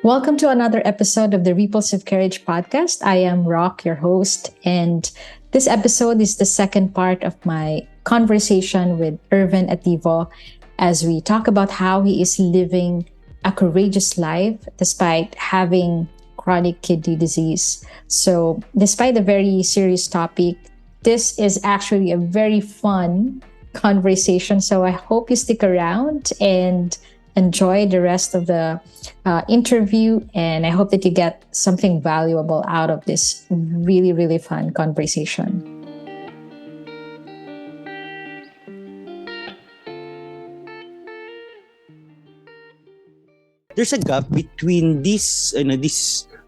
Welcome to another episode of the Ripples of Courage podcast. I am Rock, your host, and this episode is the second part of my conversation with Irvin Ativo as we talk about how he is living a courageous life despite having chronic kidney disease. So, despite a very serious topic, this is actually a very fun conversation. So, I hope you stick around and enjoy the rest of the interview, and I hope that you get something valuable out of this really, really fun conversation. There's a gap between these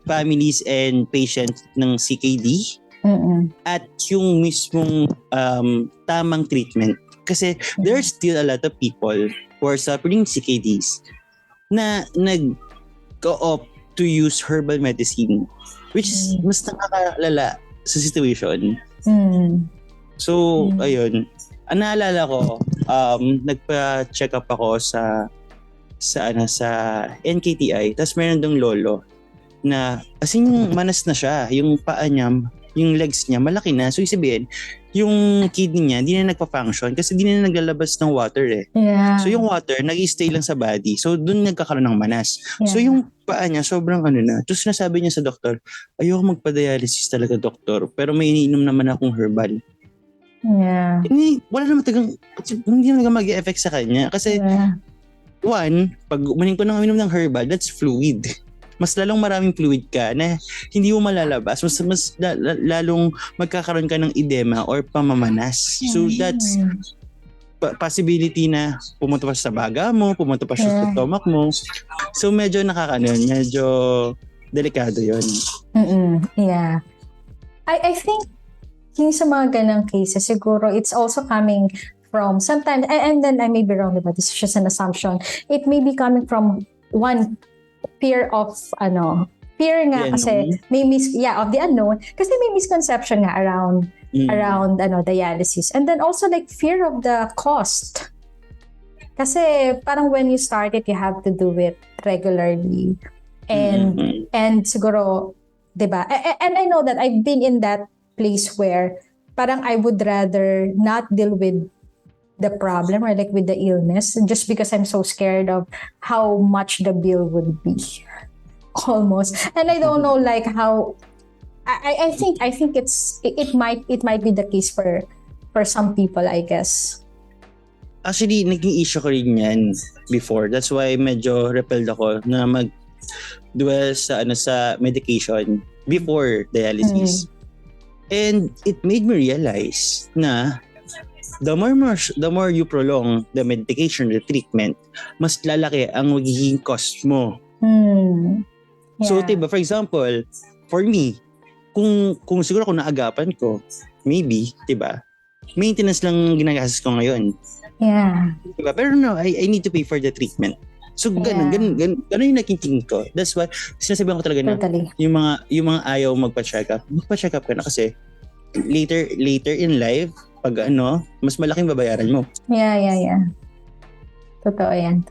families and patients ng CKD at yung mismong tamang treatment. Kasi there's still a lot of people who are suffering CKDs na nag-go-opt to use herbal medicine, which is mas nakakalala sa situation. So, ayun. Ang naalala ko, nagpa-check up ako sa NKTI, tapos meron dong lolo na as in yung manas na siya, yung paa niya, yung legs niya malaki na, so sabihin yung kidney niya hindi na nagpa-function kasi hindi na naglalabas ng water so yung water nag-i-stay lang sa body, so dun nagkakaroon ng manas. So yung paa niya sobrang na, tapos sinasabi niya sa doktor, ayoko magpa-dialysis talaga doktor, pero may iniinom naman akong herbal. Wala naman hindi naman mag-e-effect sa kanya kasi one, pag umaling ko ng uminom ng herbal, that's fluid. Mas lalong maraming fluid ka na hindi mo malalabas. Mas lalong magkakaroon ka ng edema or pamamanas. So that's possibility na pumunta pa sa baga mo, pumunta pa sa stomach mo. So medyo medyo delikado yun. Yeah. I think yung sa mga ganang cases, siguro it's also coming from sometimes, and then I may be wrong about this, it's just an assumption. It may be coming from one fear of fear nga kasi may of the unknown kasi may misconception nga around dialysis, and then also like fear of the cost kasi parang when you start it you have to do it regularly and siguro diba, and I know that I've been in that place where parang I would rather not deal with the problem or like with the illness just because I'm so scared of how much the bill would be almost. And I don't know like how I think it might be the case for some people, I guess. Actually, naging issue ko rin yan before. That's why medyo repelled ako na mag-dwell sa medication before dialysis. And it made me realize na the more you prolong the medication, the treatment, mas lalaki ang magiging cost mo. So, diba, for example, for me, kung siguro kung naagapan ko, maybe, diba, maintenance lang ginagastos ko ngayon. Diba? Pero no, I need to pay for the treatment. So, ganun yung naging ko. That's why, sinasabihan ko talaga na, yung mga ayaw magpa-check up ka na kasi later in life, pag mas malaking babayaran mo. Yeah. Totoo yan.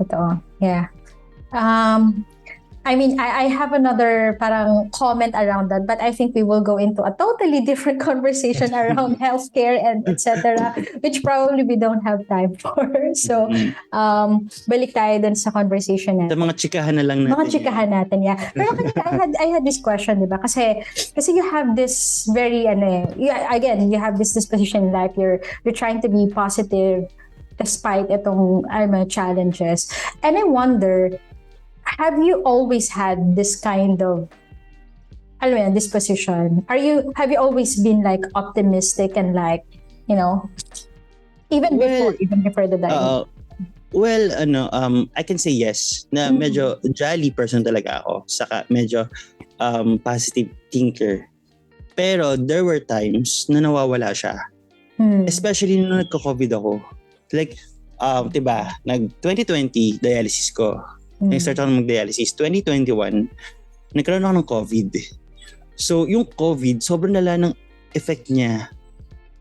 Yeah. I mean, I have another parang comment around that, but I think we will go into a totally different conversation around healthcare and etc., which probably we don't have time for. So, balik tayo dun sa conversation natin. Sa mga chikahan na lang natin. Mga chikahan natin, yeah. Pero kanina, I had this question, diba? Kasi you have this very, again, you have this disposition in life. You're trying to be positive despite itong challenges. And I wonder, have you always had this kind of disposition? Have you always been like optimistic and like, even before the diet? I can say yes. Na medyo jolly person talaga ako. Saka medyo positive thinker. Pero there were times na nawawala siya. Especially nung nagko-COVID ako. Like, diba, 2020 dialysis ko. Nag-start ako mag-dialysis. 2021, nagkaroon ako ng COVID. So, yung COVID, sobrang lala ng effect niya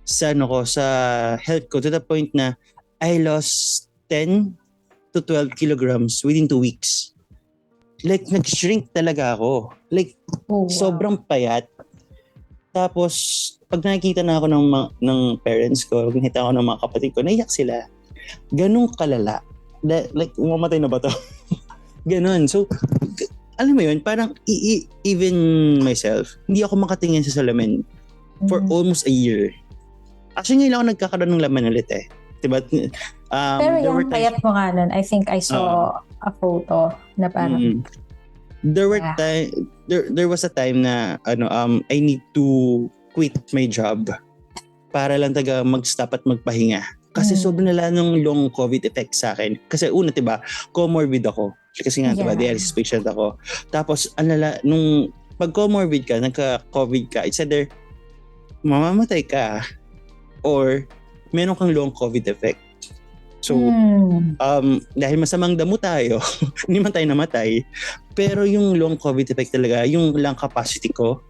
sa health ko to the point na I lost 10 to 12 kilograms within 2 weeks. like nag-shrink talaga ako. Like Oh, wow. sobrang payat. Tapos pag nakikita na ako ng parents ko, pag nakita ako ng mga kapatid ko, naiyak sila. Ganun kalala. Like umamatay na ba to? Ganun. So alam mo yun, parang even myself, hindi ako makatingin sa salamin for almost a year. Actually, ngayon ako nagkakaroon ng laman ulit eh. Diba? Pero yung payat mo nga nun, I think I saw a photo na parang... There was a time na I need to quit my job para lang mag-stop at magpahinga. Kasi sobrang nala ng long COVID effect sa akin. Kasi una, diba, comorbid ako. Kasi nga, diba, dialysis patient ako. Tapos, nung pag comorbid ka, nagka-COVID ka, it's either mamamatay ka or meron kang long COVID effect. So, dahil masamang damo tayo, hindi man tayo namatay, pero yung long COVID effect talaga, yung lung capacity ko,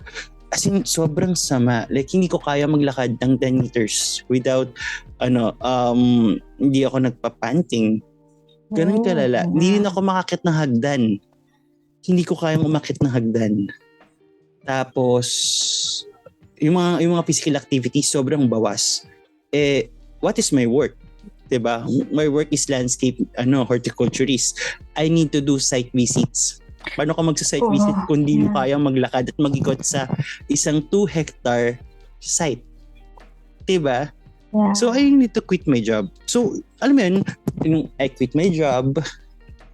as in, sobrang sama. Like, hindi ko kaya maglakad ng 10 meters without, hindi ako nagpapanting. Ganun kalala. Hindi rin ako makakit ng hagdan. Hindi ko kayang umakit ng hagdan. Tapos, yung mga physical activities, sobrang bawas. What is my work? Diba? My work is landscape, horticulturist. I need to do site visits. Paano ka magsa-site visit kung di mo kayang maglakad at mag-ikot sa isang 2-hectare site? Diba? Yeah. So, I need to quit my job. So, alam mo yun, I quit my job,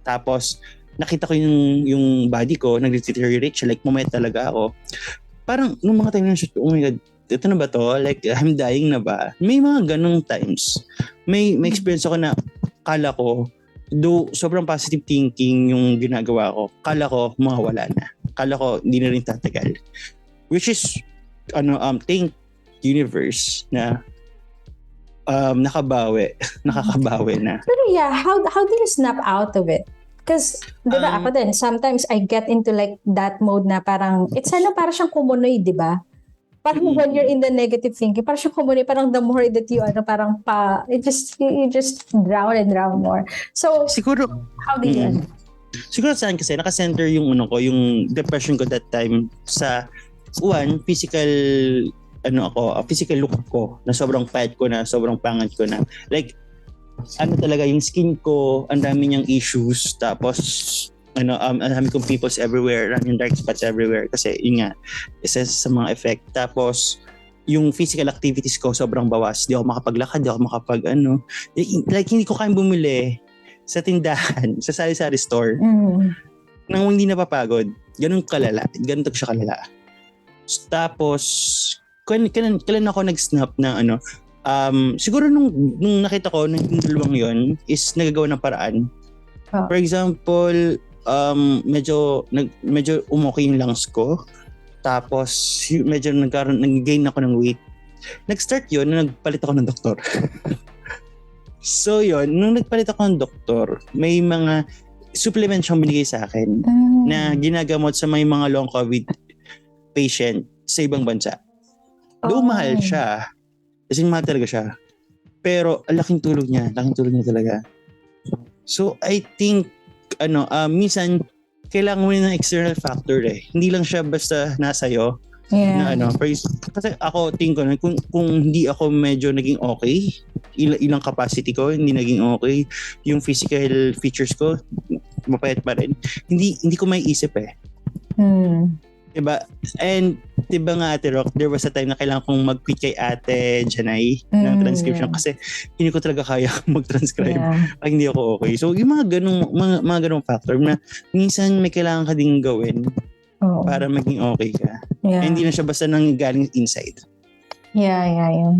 tapos, nakita ko yung body ko, nag-deteriorate siya, like, pumayat talaga ako. Parang, nung mga time na siya, oh my God, ito na ba to? Like, I'm dying na ba? May mga ganong times. May experience ako na, kala ko, though sobrang positive thinking yung ginagawa ko, kala ko, mawawala na. Kala ko, hindi na rin tatagal. Which is, thank universe na, nakakabawi na. Pero yeah, how do you snap out of it? Because, di ba ako din, sometimes I get into like that mode na parang, it's parang siyang kumunoy, di ba? Parang when you're in the negative thinking, parang siyang kumunoy, parang the more that you, you just drown and drown more. So, siguro, how do you siguro saan kasi, nakacenter yung yung depression ko that time sa, physical look ko, na sobrang fat ko na, sobrang pangit ko na. Like, talaga yung skin ko, ang dami niyang issues, tapos, ang dami kong pimples everywhere, yung dark spots everywhere, kasi yun nga, isa sa mga effect. Tapos, yung physical activities ko, sobrang bawas. Di ako makapaglakad, di ako like, hindi ko kayang bumili sa tindahan, sa sari-sari store, nang hindi napapagod. Ganun kalala. Ganun siya kalala. Tapos, kailan ako nag-snap na siguro nung nakita ko yung dalawang yon is nagagawa ng paraan. For example, medyo umokay yung lungs ko. Tapos medyo nag-gain ako ng weight. Nag-start yun na nagpalit ako ng doktor. So yun, nung nagpalit ako ng doktor, may mga supplement siyang binigay sa akin na ginagamot sa may mga long COVID patient sa ibang bansa. Doon mahal siya. Kasi mahal talaga siya. Pero laking tulong niya talaga. So I think minsan kailangan mo ng external factor eh. Hindi lang siya basta nasa'yo. Yeah. Na kasi ako tingin ko na kung hindi ako medyo naging okay, ilang capacity ko hindi naging okay, yung physical features ko mapayat pa rin. Hindi ko may isip eh. Diba? And diba nga Ate Rock, there was a time na kailangan kong mag-quit kay Ate Janay ng transcription kasi hindi ko talaga kaya mag-transcribe pag hindi ako okay. So yung mga ganung factor na minsan may kailangan ka ding gawin para maging okay ka. Yeah. Hindi na siya basta nanggaling inside. Yeah.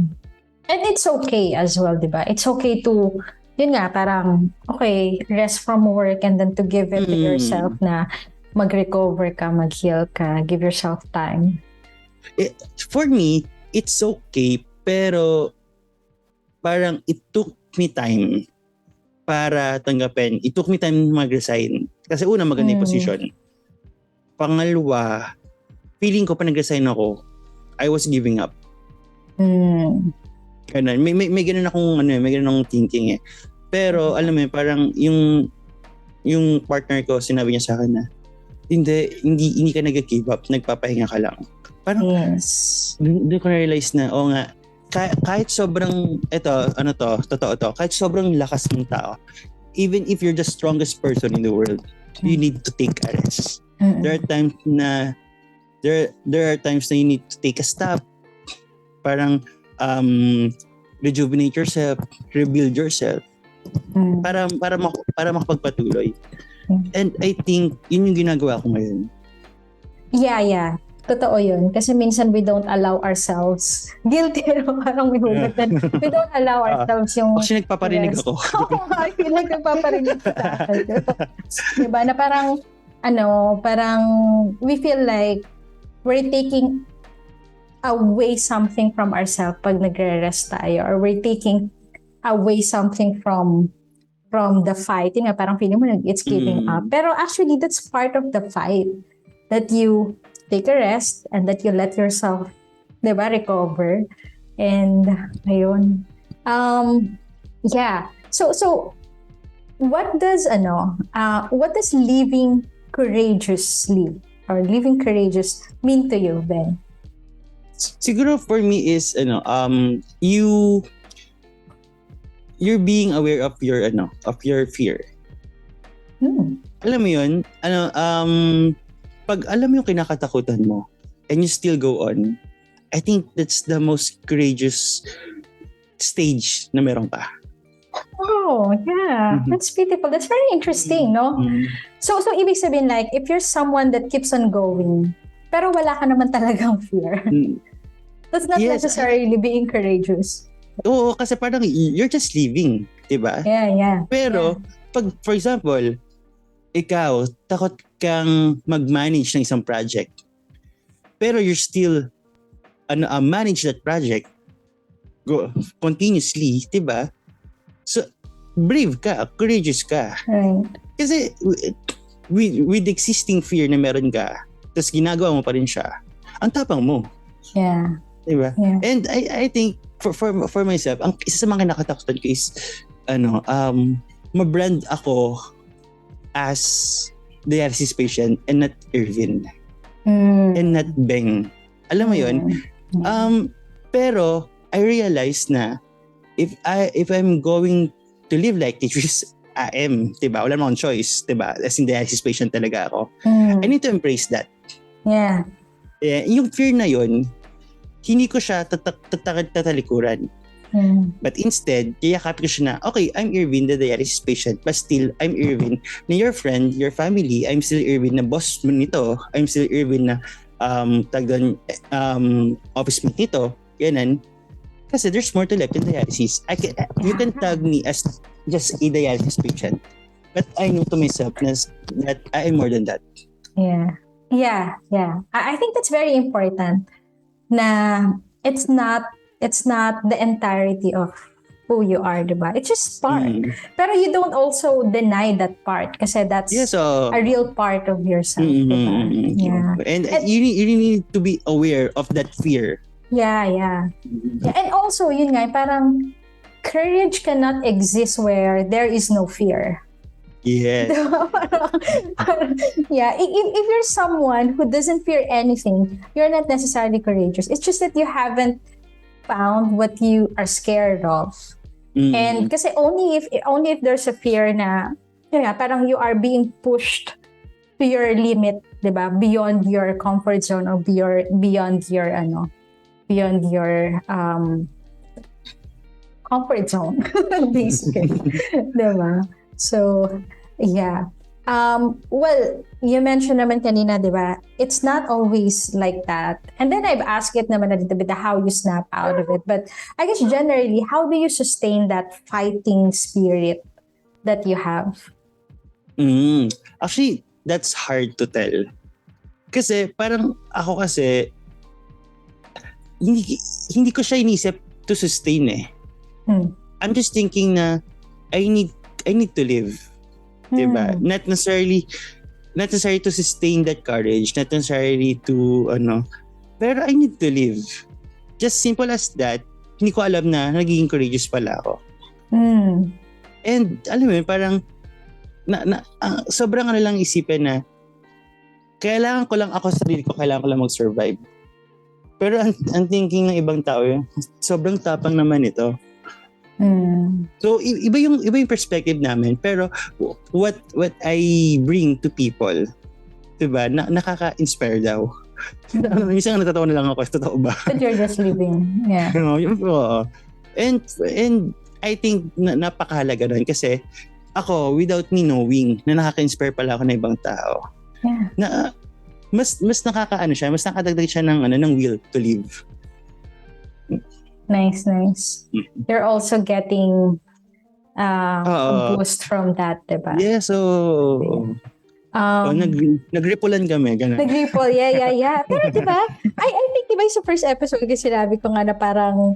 And it's okay as well, diba? It's okay to, yun nga, parang, okay, rest from work and then to give it to yourself na mag-recover ka, mag-heal ka, give yourself time. For me, it's okay, pero parang it took me time para tanggapin. It took me time mag-resign. Kasi una, maganda yung position. Pangalawa, feeling ko pa nag-resign ako, I was giving up. Ganun. May ganun akong may ganun akong thinking eh. Pero alam mo parang yung partner ko, sinabi niya sa akin na, hindi ka nag-give up, nagpapahinga ka lang. Parang, Yes. doon ko na-realize na, nga, kahit sobrang, totoo to, kahit sobrang lakas ng tao, even if you're the strongest person in the world, you need to take a rest. There are times na you need to take a stop. Parang rejuvenate yourself, rebuild yourself para makapagpatuloy. And I think yun yung ginagawa ko ngayon. Yeah. Totoo yun. Kasi minsan we don't allow ourselves. Guilty, no? Parang may hugatan. We don't allow ourselves yung... Actually, nagpaparinig ako. I feel like nagpaparinig ka sa akin. Diba? Na parang, parang we feel like we're taking away something from ourselves pag nagre-rest tayo, or we're taking away something from the fight. Yung nga, parang feeling mo it's giving up. Pero actually, that's part of the fight. That you take a rest and that you let yourself, diba, recover. And, ayun. Yeah. So, what does living courageously or living courageous mean to you, Ben? Siguro for me is you're being aware of your fear. Alam mo yun, pag alam mo yung kinakatakutan mo and you still go on, I think that's the most courageous stage na meron ka. Oh, yeah. That's beautiful. That's very interesting, no? So ibig sabihin, like, if you're someone that keeps on going, pero wala ka naman talagang fear, that's not necessarily being courageous. Oo, kasi parang you're just living, diba? Yeah. Pero, pag, for example, ikaw, takot kang mag-manage ng isang project, pero you're still manage that project continuously, diba? So, brave ka, courageous ka. Right. Kasi, with existing fear na meron ka, tapos ginagawa mo pa rin siya, ang tapang mo. Yeah. Diba? Yeah. And I think, for myself, ang isa sa mga nakatakutan ko is, ma-brand ako as dialysis patient and not Irvin. And not Beng. Alam mo yun? Pero, I realized na, if I'm going to live like this, which is I am, diba? Wala namang choice, diba? As in dialysis patient talaga ako. I need to embrace that. Yeah. Yung fear na yun, hindi ko siya tatalikuran. But instead, kayakapin ko siya na, okay, I'm Irvin, the dialysis patient, but still, I'm Irvin na your friend, your family. I'm still Irvin na boss mo nito. I'm still Irvin na office mate nito. Ganon. Kasi there's more to life than dialysis. You can tag me as just a dialysis patient. But I know to myself that I am more than that. Yeah. I think that's very important. Na it's not the entirety of who you are, diba? It's just part. Pero you don't also deny that part kasi that's a real part of yourself, diba? Yeah. And you need to be aware of that fear. Yeah. And also, yun nga, parang courage cannot exist where there is no fear. Yes. Yeah. If you're someone who doesn't fear anything, you're not necessarily courageous. It's just that you haven't found what you are scared of. And kasi only if there's a fear na, yun nga, parang you are being pushed to your limit, diba? Beyond your comfort zone or beyond your comfort zone, basically. Diba? So, yeah. Well, you mentioned naman kanina, diba? It's not always like that. And then I've asked it naman a little bit how you snap out of it. But I guess generally, how do you sustain that fighting spirit that you have? Actually, that's hard to tell. Kasi parang ako kasi, hindi ko siya inisip to sustain eh. I'm just thinking na I need to live. Diba? Not necessarily to sustain that courage, not necessarily to pero I need to live. Just simple as that. Hindi ko alam na nagiging courageous pala ako. And alam mo yun, parang sobrang lang isipin na kailangan ko lang ako sa sarili ko, kailangan ko lang mag-survive. Pero ang thinking ng ibang tao, sobrang tapang naman ito. So iba yung perspective namin, pero what I bring to people, 'di ba? Nakaka-inspire daw. Minsan natatawa na lang ako, totoo ba? But you're just living. Yeah. And I think napakahalaga nun kasi ako, without me knowing na nakaka-inspire pala ako ng ibang tao. Yeah. Na mas nakakaano siya, mas nakadagdag siya ng will to live. Nice. You're also getting a boost from that, diba? Yeah, so nagripulan kami, ganun. Nagripple, yeah. Pero diba, I think diba yung sa first episode kasi sinabi ko nga na parang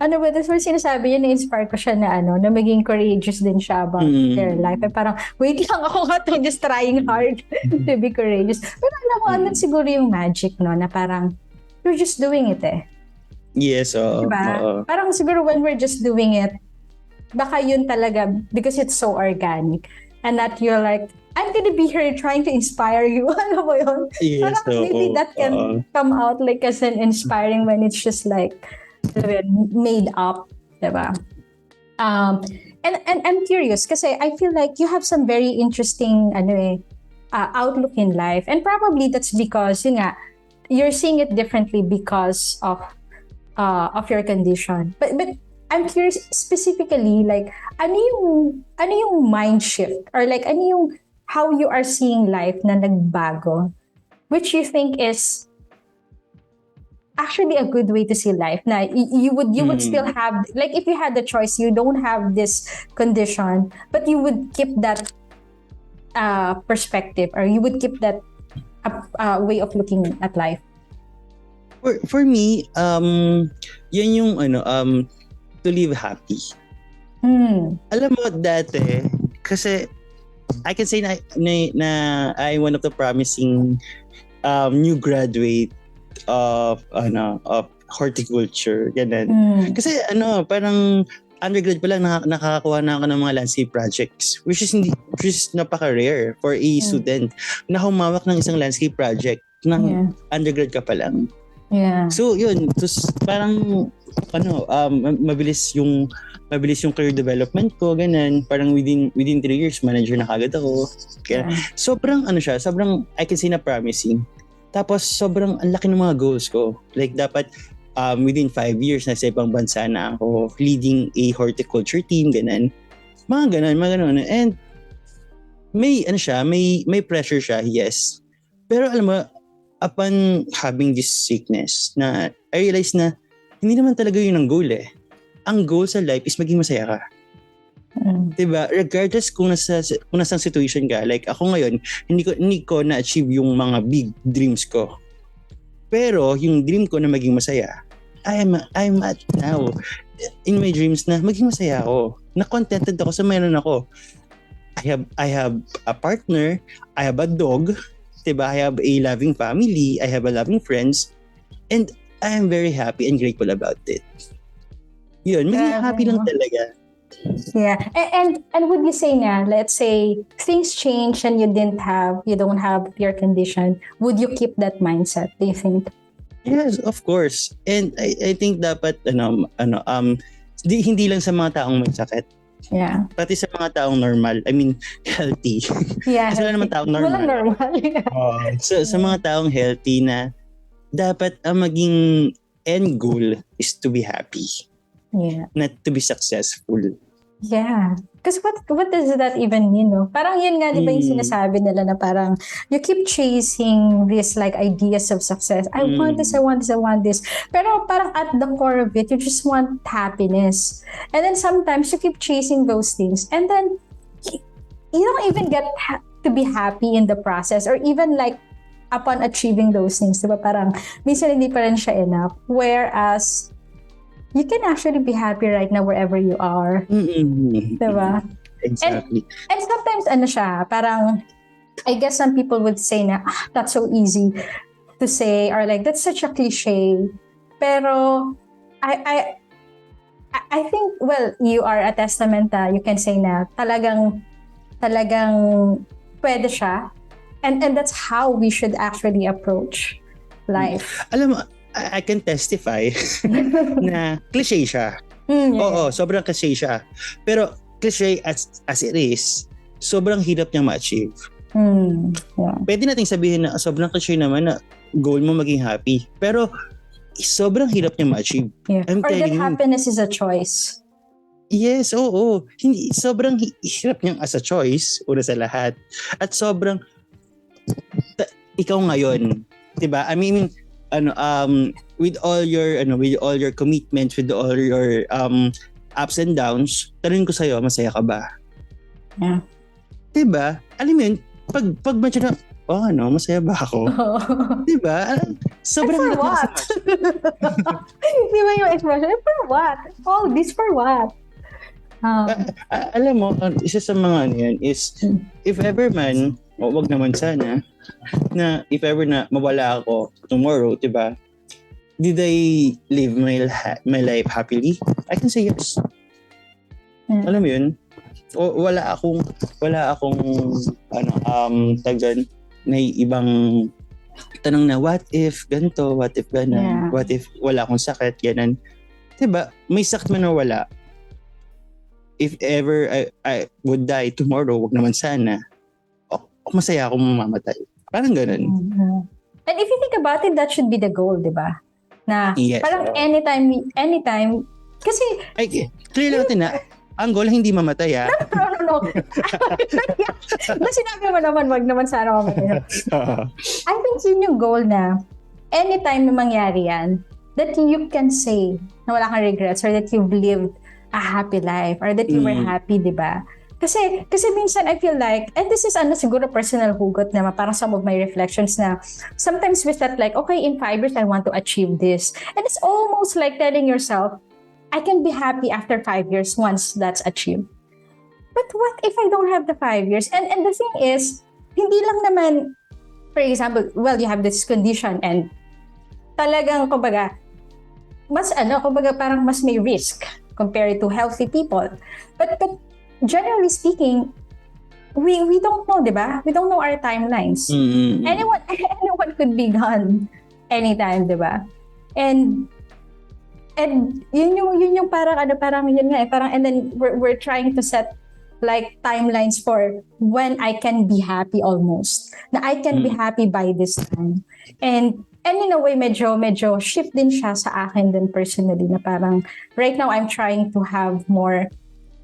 that's why sinasabi niya, na-inspire ko siya na na maging courageous din siya about their life. Parang, wait lang ako nga to, just trying hard to be courageous. Pero alam mo, andun siguro yung magic, no, na parang, you're just doing it eh. Yes, diba? Parang siguro when we're just doing it, baka yun talaga, because it's so organic, and that you're like, I'm gonna be here trying to inspire you. Ano mo yun? Yes, parang maybe that can come out like as an inspiring when it's just like, made up, diba? And I'm curious kasi I feel like you have some very interesting outlook in life, and probably that's because yun nga, you're seeing it differently because of your condition. But I'm curious specifically, like ano yung mind shift, or like ano yung how you are seeing life na nagbago, which you think is actually a good way to see life, na you would still have, like if you had the choice, you don't have this condition, but you would keep that perspective, or you would keep that way of looking at life. For me, yan yung to live happy. Alam mo, dati kasi I can say na I'm one of the promising new graduate of horticulture, ganun. Kasi parang undergrad pa lang nakakakuha na ako ng mga landscape projects, which is napaka-rare for a student na humawak ng isang landscape project ng undergrad ka pa lang. Yeah. So yun, parang mabilis yung career development ko, ganun. Parang within 3 years manager na kagad ako. Kaya sobrang I can say na promising. Tapos sobrang ang laki ng mga goals ko. Like dapat within 5 years na sa ibang bansa na ako, leading a horticulture team, ganun. Mga ganun. And may pressure siya, yes. Pero alam mo, upon having this sickness, na I realized na hindi naman talaga yun ang goal eh. Ang goal sa life is maging masaya ka. Diba? Regardless kung nasang situation ka, like ako ngayon, hindi ko na-achieve yung mga big dreams ko. Pero yung dream ko na maging masaya, I'm at now in my dreams na maging masaya ako. Na contented ako sa meron ako. I have a partner, I have a dog, diba? I have a loving family, I have a loving friends, and I am very happy and grateful about it. Yun, maging happy lang talaga. Yeah. And would you say na, let's say things change and you don't have your condition, would you keep that mindset, do you think? Yes, of course. And I think dapat hindi lang sa mga taong may sakit. Yeah. Pati sa mga taong normal, I mean healthy. Yeah. Kasi wala naman taong normal. Walang normal. So sa mga taong healthy na dapat ang maging end goal is to be happy. Yeah. Not to be successful. Yeah. Because what does that even mean, no? Parang yun nga, di ba yung sinasabi nila na parang you keep chasing this like ideas of success. I want this, I want this, I want this. Pero parang at the core of it, you just want happiness. And then sometimes you keep chasing those things. And then you don't even get to be happy in the process, or even like upon achieving those things. Di ba? Parang minsan hindi pa rin siya enough. Whereas you can actually be happy right now wherever you are. Diba? Exactly. And sometimes parang I guess some people would say na that's so easy to say, or like that's such a cliche. Pero I think, well, you are a testament, you can say na talagang pwede siya. And that's how we should actually approach life. Alam mo, I can testify na cliche siya. Oo, sobrang cliche siya. Pero cliche as it is, sobrang hirap niyang ma-achieve. Pwede nating sabihin na sobrang cliche naman na goal mo maging happy. Pero sobrang hirap niyang ma-achieve. Or that happiness is a choice. Yes, oo. Hindi, sobrang hirap niyang as a choice, una sa lahat. At sobrang, ikaw ngayon, diba? I mean, with all your commitments, with all your ups and downs, tanong ko sa'yo, masaya ka ba? Yeah. Diba? Alam mo yun, pag medyo na, masaya ba ako? Diba? Sobrang for what? Diba yung expression? For what? Oh, this for what? Alam mo, isa sa mga yan is, if ever man, wag naman sana, na if ever na mawala ako tomorrow, diba? Did I live my life happily? I can say yes. Alam mo yun? Wala akong tagan na ibang tanong na what if ganito, what if ganon, what if wala akong sakit, ganon. Diba? May sakit man na wala. If ever I would die tomorrow, wag naman sana. Masaya akong mamamatay. Parang ganun. And if you think about it, that should be the goal, di ba? Na parang anytime, kasi... Ay, clear natin na, ang goal hindi mamatay, ha? No. Sinabi mo naman, wag naman sana mamatay. I think yun yung goal na anytime na mangyari yan, that you can say na wala kang regrets or that you've lived a happy life or that you were happy, di ba? Kasi minsan I feel like, and this is siguro personal hugot na parang some of my reflections na sometimes we thought like, okay, in 5 years I want to achieve this. And it's almost like telling yourself, I can be happy after 5 years once that's achieved. But what if I don't have the 5 years? And the thing is, hindi lang naman, for example, well, you have this condition and talagang, kumbaga parang mas may risk compared to healthy people. But generally speaking, we don't know, diba? We don't know our timelines. Anyone could be gone anytime, diba? And yun yung parang yun nga parang, and then we're trying to set like timelines for when I can be happy almost. Na I can be happy by this time. And in a way, medyo shift din siya sa akin din personally na parang right now I'm trying to have more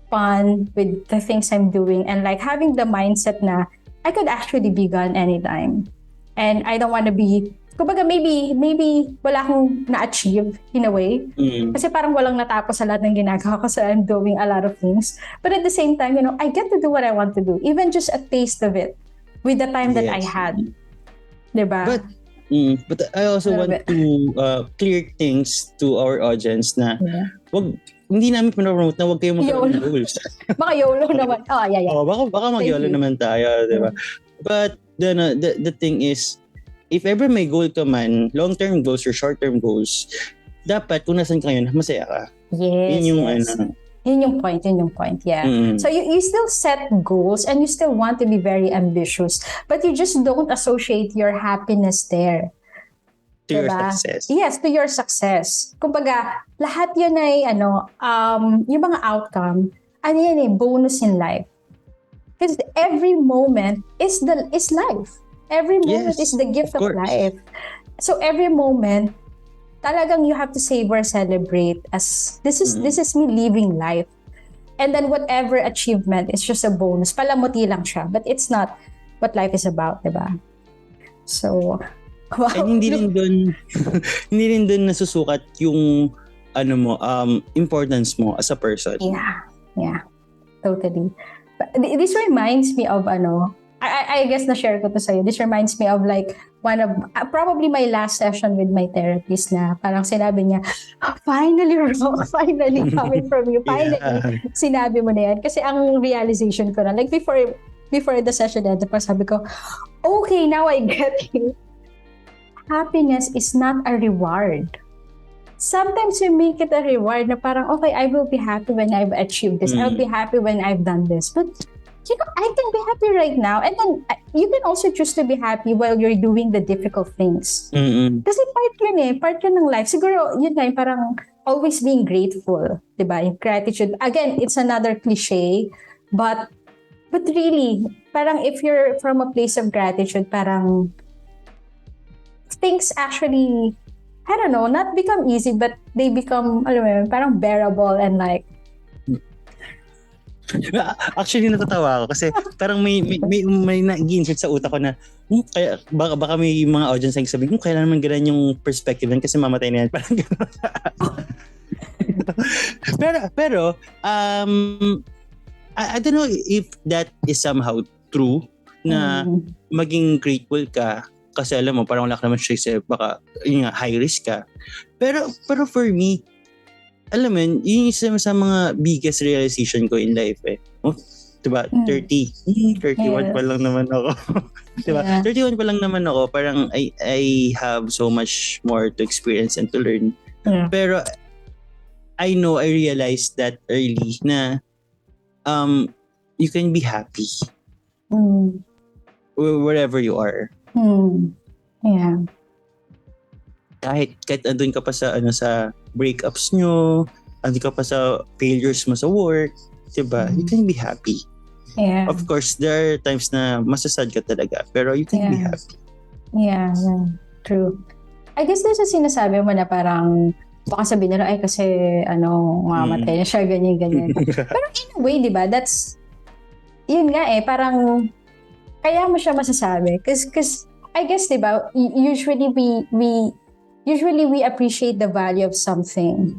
fun with the things I'm doing and like having the mindset na I could actually be gone anytime. And I don't want to be, kumbaga maybe wala akong na-achieve in a way. Kasi parang walang natapos sa lahat ng ginagawa ko, so I'm doing a lot of things. But at the same time, I get to do what I want to do. Even just a taste of it with the time that I had. Diba? But I also want to clear things to our audience na hindi namin pinapromote na wag kayong magkaroon ng goals. Baka YOLO naman. Baka mag-YOLO naman tayo, diba? But the thing is, if ever may goal ka man, long-term goals or short-term goals, dapat kung nasan ka ngayon, masaya ka. Yes. Yun yung point, yeah. So you still set goals and you still want to be very ambitious, but you just don't associate your happiness there. To your success. Yes, to your success. Kumbaga, lahat yun ay, yung mga outcome, bonus in life. Because every moment is life. Every moment is the gift of life. So every moment, talagang you have to savor, celebrate as this is me living life. And then whatever achievement is just a bonus. Palamuti lang siya, but it's not what life is about, diba? So, wow. And hindi rin doon nasusukat yung importance mo as a person. Yeah. Totally. But this reminds me of I guess na-share ko to sa'yo. This reminds me of like one of, probably my last session with my therapist na parang sinabi niya, finally coming from you. Finally, sinabi mo na yan. Kasi ang realization ko na, like before the session na, sabi ko, okay, now I get it. Happiness is not a reward. Sometimes we make it a reward na parang, okay, I will be happy when I've achieved this. I'll be happy when I've done this. But I can be happy right now. And then you can also choose to be happy while you're doing the difficult things. Mm-mm. Kasi part yun ng life. Siguro, yun nga, parang always being grateful, diba? Yung gratitude. Again, it's another cliche, but really, parang if you're from a place of gratitude, parang things actually, I don't know, not become easy, but they become, alam mo yun, parang bearable and like, Actually, natatawa ako kasi parang may nag-insert sa utak ko na kaya baka may mga audience ang sabihin kaya naman ganun yung perspective nun kasi mamatay na yan. Parang gano'n. pero I don't know if that is somehow true na maging grateful ka kasi alam mo parang wala ka naman siya baka yun nga, high risk ka. Pero for me, alam mo yun isa sa mga biggest realization ko in life diba? 31 pa lang naman ako. Diba? 31 pa lang naman ako. Parang I have so much more to experience and to learn. Pero I realized that early na you can be happy wherever you are. Yeah. Kahit andun ka pa sa sa breakups nyo, andun ka pa sa failures mo sa work, diba? You can be happy. Yeah. Of course, there are times na masasad ka talaga, pero you can be happy. Yeah, true. I guess this is sinasabi mo na parang baka sabihin nila, ay kasi mamatay na siya, ganyan. Pero in a way, diba, that's, yun nga parang kaya mo siya masasabi. Cause I guess, diba, usually we appreciate the value of something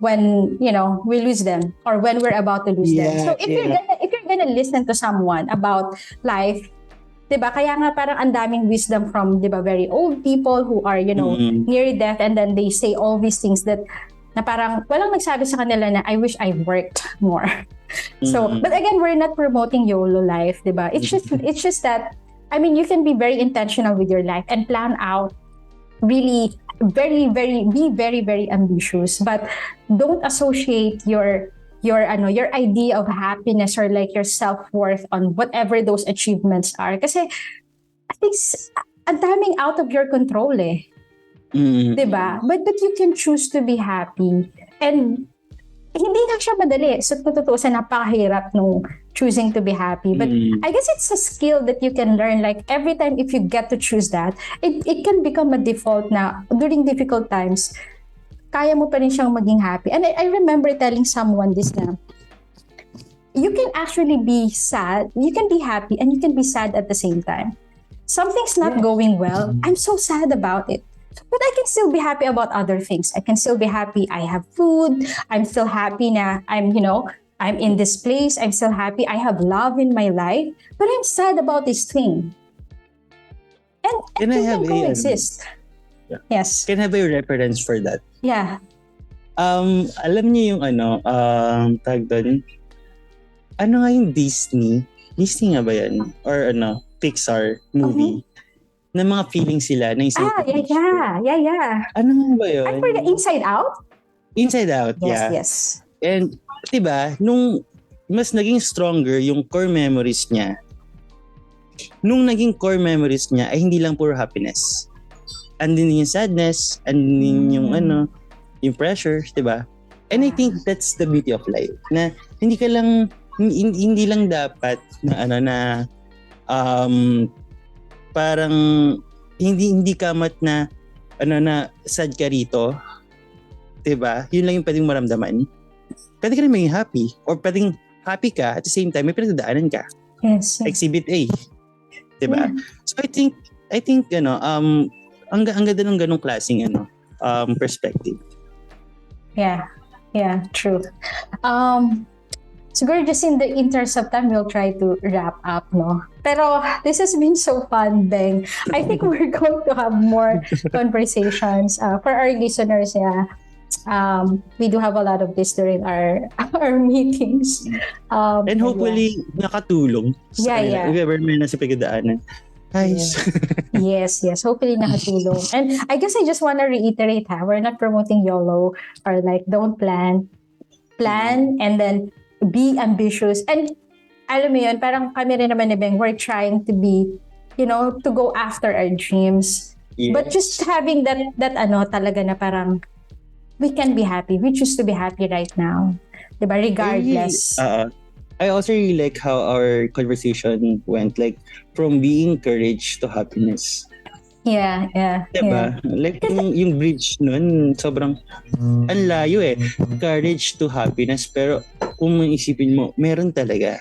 when we lose them or when we're about to lose them. So if you're gonna listen to someone about life, diba, kaya nga parang ang daming wisdom from, diba, very old people who are near death, and then they say all these things that na parang walang nagsabi sa kanila na I wish I worked more. So but again, we're not promoting YOLO life, diba? It's just that, I mean, you can be very intentional with your life and plan out really be very, very ambitious, but don't associate your idea of happiness or like your self-worth on whatever those achievements are. Kasi I think ang daming out of your control diba? But you can choose to be happy, and hindi lang siya madali. So tutuusan, napakahirap nung choosing to be happy. But I guess it's a skill that you can learn. Like every time if you get to choose that, it can become a default na during difficult times, kaya mo pa rin siyang maging happy. And I remember telling someone this na, you can actually be sad, you can be happy, and you can be sad at the same time. Something's not going well, I'm so sad about it. But I can still be happy about other things. I can still be happy I have food. I'm still happy na I'm in this place. I'm still happy I have love in my life. But I'm sad about this thing. And Can I have can coexist. Yes. Can I have a reference for that? Yeah. Alam niyo yung tag doon? Ano nga yung Disney? Disney nga ba yan? Or Pixar movie? Na mga feelings sila na isang yeah. Ano nga ba yun? I forgot, Inside Out? Inside Out, yeah. Yes. And, diba, nung mas naging stronger yung core memories niya, nung naging core memories niya ay hindi lang puro happiness. Andin yung sadness, andin yung yung pressure, diba? And I think that's the beauty of life. Na hindi lang dapat na parang hindi kamat na na sad ka rito, 'di ba? Yun lang yung pwedeng maramdaman. Pwede ka rin maging happy, or pwedeng happy ka at the same time may pinagdadaanan ka. Yes. Exhibit A. 'Di ba? So I think ang ganda ng ganung klaseng perspective. Yeah, true. Siguro just in the interest of time, we'll try to wrap up, no? Pero this has been so fun, Beng. I think we're going to have more conversations for our listeners. Yeah, we do have a lot of this during our meetings. And hopefully nakatulong. Yeah. If ever may nasa pagdadaanan. Guys. Yes. Hopefully nakatulong. And I guess I just want to reiterate, we're not promoting YOLO or like don't plan and then be ambitious. And alam mo yun, parang kami rin naman ni Beng, we're trying to be, to go after our dreams. Yes. But just having that talaga na parang, we can be happy. We choose to be happy right now. Diba? Regardless. I also really like how our conversation went, like from being courage to happiness. Yeah. Diba? Like yung bridge nun, sobrang ang layo eh. Courage to happiness. Pero kung maisipin mo, meron talaga.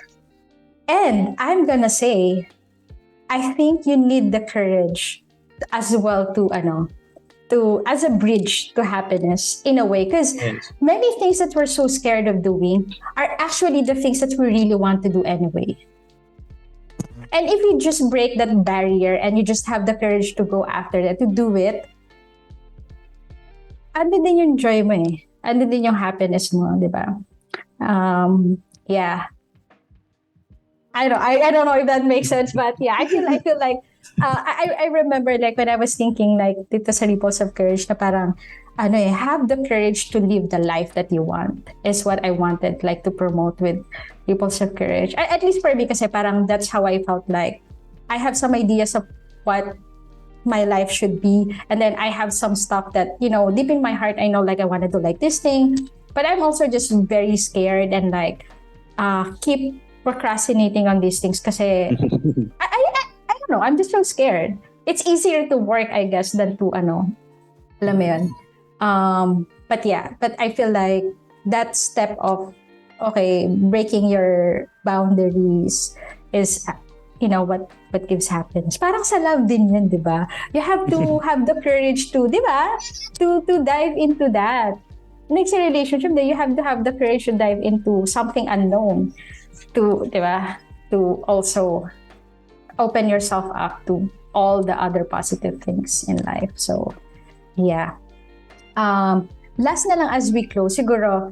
And I'm gonna say, I think you need the courage as well to as a bridge to happiness in a way. Because many things that we're so scared of doing are actually the things that we really want to do anyway. And if you just break that barrier and you just have the courage to go after that, to do it, andun din yung joy mo eh. Andun din yung happiness mo, di ba? Yeah. I don't know if that makes sense, but yeah, I feel like I remember like when I was thinking like dito sa Ripples of Courage na parang have the courage to live the life that you want is what I wanted like to promote with Ripples of Courage. At least for me kasi parang that's how I felt like I have some ideas of what my life should be, and then I have some stuff that deep in my heart I know like I want to do like this thing, but I'm also just very scared and like keep procrastinating on these things kasi I don't know, I'm just so scared. It's easier to work I guess than to alam mo yun. But I feel like that step of breaking your boundaries is what gives happiness. Parang sa love din yun, di ba? You have to have the courage to, di ba? To dive into that. Next relationship, then you have to have the courage to dive into something unknown. To, di ba? To also open yourself up to all the other positive things in life. So, yeah. Last na lang as we close, siguro,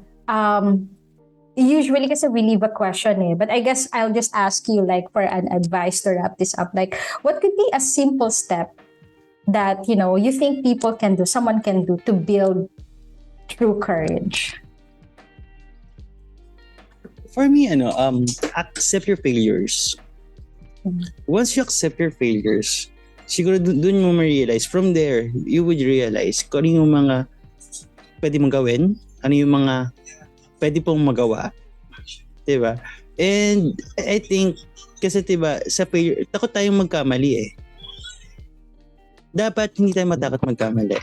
usually kasi we leave a question but I guess I'll just ask you like for an advice to wrap this up. Like, what could be a simple step that, you think people can do, someone can do to build true courage? For me, accept your failures. Once you accept your failures, siguro dun mo ma-realize. From there, you would realize kung ano yung mga pwede mong gawin, ano yung mga pwede pong magawa. Diba? And I think, kasi diba, sa failure, takot tayong magkamali eh. Dapat hindi tayo matakot magkamali.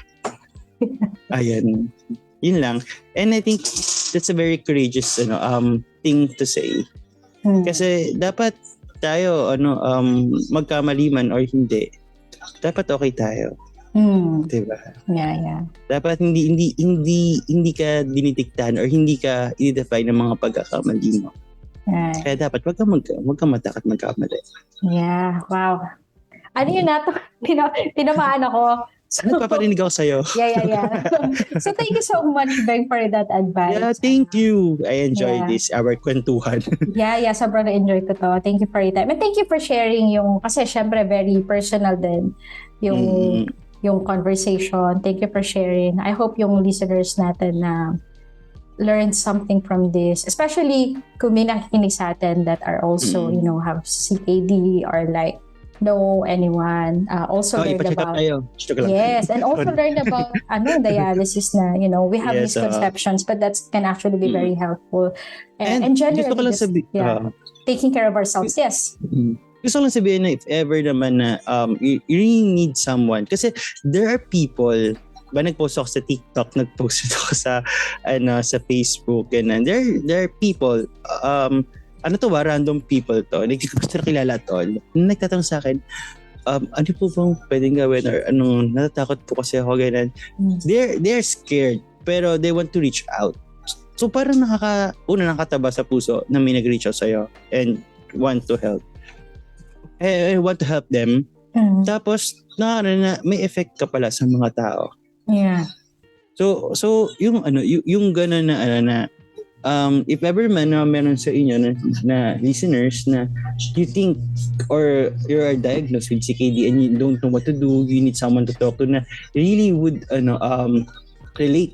Ayan. Yun lang. And I think that's a very courageous thing to say. Kasi dapat tayo magkamali man or hindi. Dapat okay tayo. Diba? Yeah. Dapat hindi ka dinitiktahan or hindi ka i-define ng mga pagkakamali mo. Right. Kaya dapat wag ka matakot magkamali. Yeah, wow. Ano yun nato? Tinamaan ako. So, nagpaparinig ako sa'yo. Yeah. So thank you so much, Beng, for that advice. Yeah, thank you. I enjoyed this, our kwentuhan. Yeah, sobrang na-enjoy ko to. Thank you for your time. And thank you for sharing kasi syempre very personal din yung conversation. Thank you for sharing. I hope yung listeners natin na learned something from this, especially kung may nakikinig sa atin that are also, have CKD or like know anyone. Also learn about yes, and also learn about dialysis na, we have misconceptions, but that can actually be very helpful. And generally just, taking care of ourselves. Yes. Gusto ko lang sabihin na if ever naman na you really need someone, kasi there are people, nagpost ako sa TikTok, nagpost ako sa Facebook, and there are people, random people to, hindi ko gusto na kilala to, nagtatanong sa akin, ano po bang pwedeng gawin or natatakot po kasi ako, ganun. They're scared, pero they want to reach out. So parang nakakataba sa puso na may nag-reach out sa'yo and want to help. I want to help them. Tapos, may effect ka pala sa mga tao. Yeah. So yung gano'n na if ever man meron sa inyo na listeners na you think or you are diagnosed with CKD and you don't know what to do, you need someone to talk to na really would relate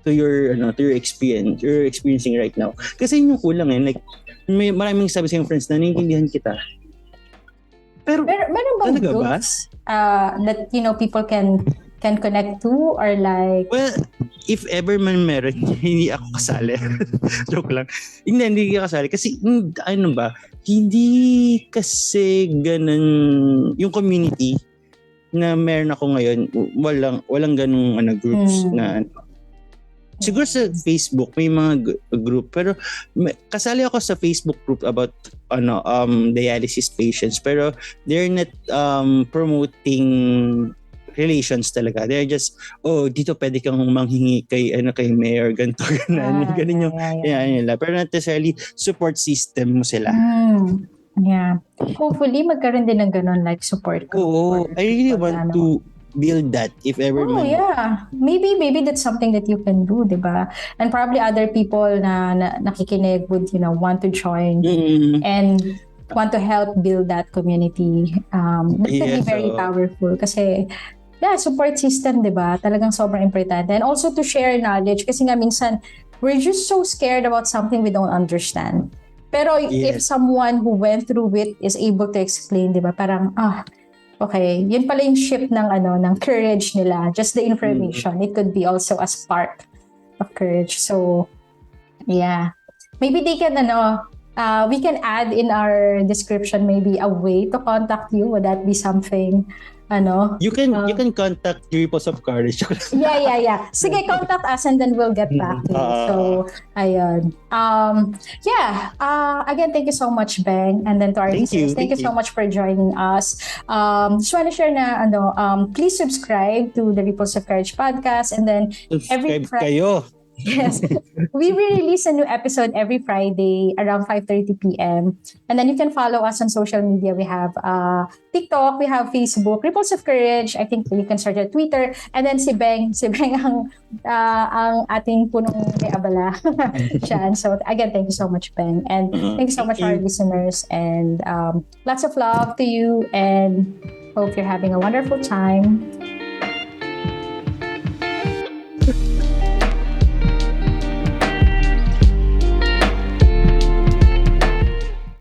to your experience you're experiencing right now. Kasi yun yung kulang like may maraming sabi sa yung friends na naiintindihan kita. Pero Meron bang talaga ba? groups that people can connect to, or like Well, if ever man meron, hindi ako kasali. Joke lang. Hindi ako kasali. Kasi, ano ba, hindi kasi ganun, yung community na meron ako ngayon, walang ganung groups na siguro sa Facebook may mga group, pero kasali ako sa Facebook group about dialysis patients, pero they're not promoting relations talaga. They're just, dito pwede kang manghingi kay mayor, ganito, ganun yung nila. Pero not necessarily support system mo sila. Yeah. Hopefully, magkaroon din ng ganun like support group. Oo. I really want to build that if ever man. Yeah. Maybe that's something that you can do, diba? And probably other people na nakikinig would, want to join and want to help build that community. That can be very powerful kasi support system, diba? Talagang sobrang importante. And also to share knowledge kasi nga minsan we're just so scared about something we don't understand. Pero if someone who went through it is able to explain, diba? Parang, okay, yun pala yung shift ng courage nila. Just the information. It could be also a spark of courage. So, yeah. Maybe they can, we can add in our description maybe a way to contact you. Would that be something, You can contact Ripples of Courage. Yeah. Sige, contact us and then we'll get back to you. So, ayun. Again, thank you so much, Ben. And then to our listeners, thank you so much for joining us. Just want to share na, please subscribe to the Ripples of Courage podcast, and then every kayo. Yes. We release a new episode every Friday around 5:30 p.m. And then you can follow us on social media. We have TikTok, we have Facebook, Ripples of Courage. I think you can search at Twitter. And then si Beng ang ating punong may abala. So again, thank you so much, Beng. And thank you so much for our listeners. And lots of love to you, and hope you're having a wonderful time.